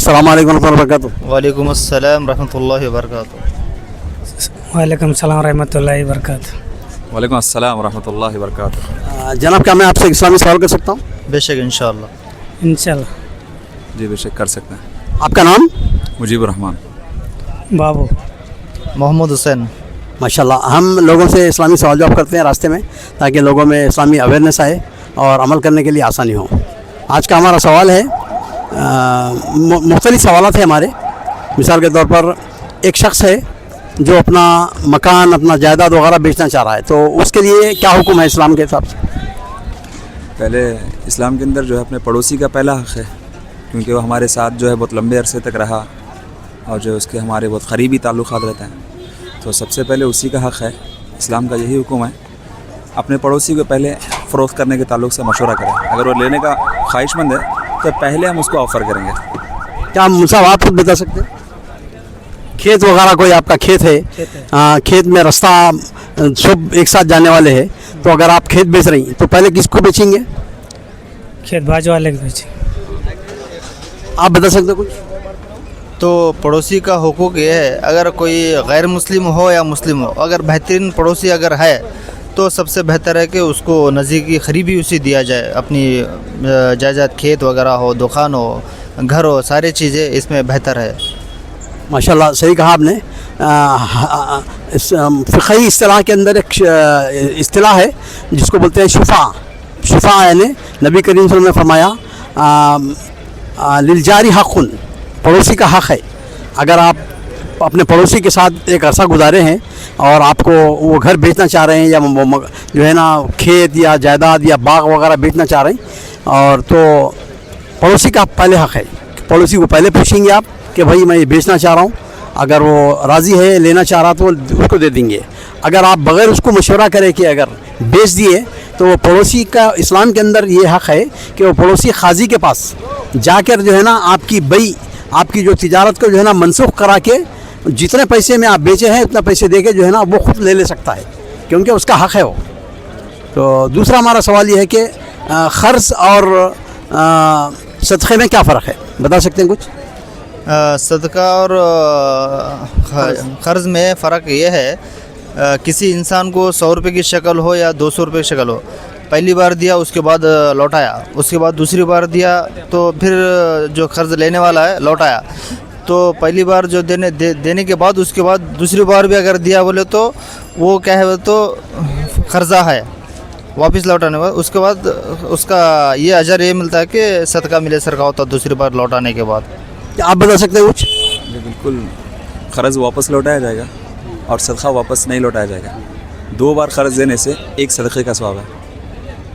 अस्सलाम वालेकुम रहमतुल्लाहि व बरकातुहू। वालेकुम अस्सलाम रहमतुल्लाहि व बरकातुहू। वालेकुम सलाम रहमतुल्लाहि व बरकातुहू। वालेकुम अस्सलाम वरहमतुल्लाहि वबरकातुहू। जनाब क्या मैं आपसे एक इस्लामी सवाल कर सकता हूँ? बेशक इंशाअल्लाह। इंशाल्लाह। जी बेशक कर सकते हैं। आपका नाम? मुजीबुर रहमान। बाबू। मोहम्मद हुसैन। माशाल्लाह, हम लोगों से इस्लामी सवाल जवाब करते हैं रास्ते में, ताकि लोगों में इस्लामी अवेयरनेस आए और अमल करने के लिए आसानी हो। आज का हमारा सवाल है, मुख्तलिफ सवालात हैं हमारे। मिसाल के तौर पर एक शख्स है जो अपना मकान, अपना जायदाद वगैरह बेचना चाह रहा है, तो उसके लिए क्या हुक्म है इस्लाम के हिसाब से? पहले इस्लाम के अंदर जो है अपने पड़ोसी का पहला हक़ है, क्योंकि वो हमारे साथ जो है बहुत लंबे अरसे तक रहा और जो उसके हमारे बहुत क़रीबी ताल्लुक़ात रहते हैं, तो सबसे पहले उसी का हक़ है। इस्लाम का यही हुक्म है, अपने पड़ोसी को पहले फ़रोख्त करने के ताल्लुक़ से मशवरा करें। अगर वो लेने का ख्वाहिशमंद है तो पहले हम उसको ऑफ़र करेंगे। क्या हम मुसावात खुद बता सकते हैं? खेत वगैरह, कोई आपका खेत है, खेत में रास्ता सब एक साथ जाने वाले हैं, तो अगर आप खेत बेच रही तो पहले किसको बेचेंगे? खेत बाजू वाले के पीछे। आप बता सकते हो कुछ? तो पड़ोसी का हुकूक ये है, अगर कोई गैर मुस्लिम हो या मुस्लिम हो, अगर बेहतरीन पड़ोसी अगर है तो सबसे बेहतर है कि उसको नज़दीकी ख़रीबी उसी दिया जाए। अपनी जायदाद, खेत वगैरह हो, दुकान हो, घर हो, सारी चीज़ें इसमें बेहतर है। माशाल्लाह, सही कहा आपने। फ़िक़ही इस्तिलाह के अंदर एक इस्तिलाह है जिसको बोलते हैं शुफ़ा। शुफ़ा यानी नबी करीम सल्लल्लाहु अलैहि वसल्लम ने फरमाया लिलजारी हक़्क़ुन, पड़ोसी का हक़ है। अगर आप अपने पड़ोसी के साथ एक अरसा गुजारे हैं और आपको वो घर बेचना चाह रहे हैं, या जो है ना खेत या जायदाद या बाग वगैरह बेचना चाह रहे हैं, और तो पड़ोसी का पहले हक़ है। पड़ोसी को पहले पूछेंगे आप कि भाई मैं ये बेचना चाह रहा हूँ, अगर वो राज़ी है, लेना चाह रहा, तो उसको दे देंगे। अगर आप बग़ैर उसको मशवरा करें कि अगर बेच दिए, तो वो पड़ोसी का इस्लाम के अंदर ये हक़ है कि वो पड़ोसी क़ाज़ी के पास जाकर जो है ना आपकी बई, आपकी जो तिजारत को जो है ना मनसूख करा के, जितने पैसे में आप बेचे हैं उतना पैसे दे के जो है ना वो ख़ुद ले सकता है, क्योंकि उसका हक़ है वो। तो दूसरा हमारा सवाल ये है कि क़र्ज़ और सदक़े में क्या फ़र्क है, बता सकते हैं कुछ? सदका और क़र्ज़ में फ़र्क ये है, किसी इंसान को 100 रुपये की शक्ल हो या 200 रुपये की शक्ल हो, पहली बार दिया उसके बाद लौटाया, उसके बाद दूसरी बार दिया तो फिर जो क़र्ज़ लेने वाला है लौटाया, तो पहली बार जो देने के बाद उसके बाद दूसरी बार भी अगर दिया बोले तो वो क्या है, तो क़र्ज़ा है, वापस लौटाने के बाद उसके बाद उसका ये अजर ये मिलता है कि सदका मिले सर का होता दूसरी बार लौटाने के बाद। आप बता सकते हैं कुछ? जी बिल्कुल, क़र्ज़ वापस लौटाया जाएगा और सदक़ा वापस नहीं लौटाया जाएगा। 2 बार क़र्ज़ देने से एक सदक़े का सवाब है।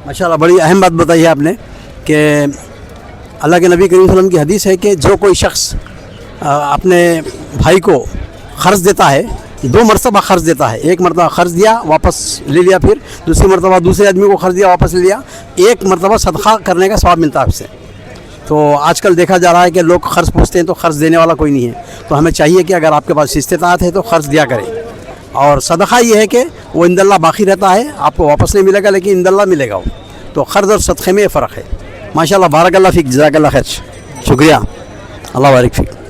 माशाल्लाह, बड़ी अहम बात बताई है आपने कि अल्लाह के नबी करीम सल्लल्लाहु अलैहि वसल्लम की हदीस है कि जो कोई शख्स अपने भाई को क़र्ज़ देता है, 2 मरतबा क़र्ज़ देता है, एक मरतबा क़र्ज़ दिया वापस ले लिया, फिर दूसरी मरतबा दूसरे आदमी को क़र्ज़ दिया वापस ले लिया, एक मरतबा सदक़ा करने का सवाब मिलता है आपसे। तो आजकल देखा जा रहा है कि लोग क़र्ज़ पूछते हैं तो क़र्ज़ देने वाला कोई नहीं है, तो हमें चाहिए कि अगर आपके पास इस्तिताअत है तो क़र्ज़ दिया करें। और सदक़ा ये है कि वो इंदल्लाह बाकी रहता है, आपको वापस नहीं मिलेगा लेकिन इंदल्लाह मिलेगा वो। तो क़र्ज़ और सदक़े में फ़र्क है। माशाल्लाह, बारकल्लाह फ़ीक, जज़ाकल्लाह खैर, शुक्रिया, अल्लाह बारिक फ़ीक।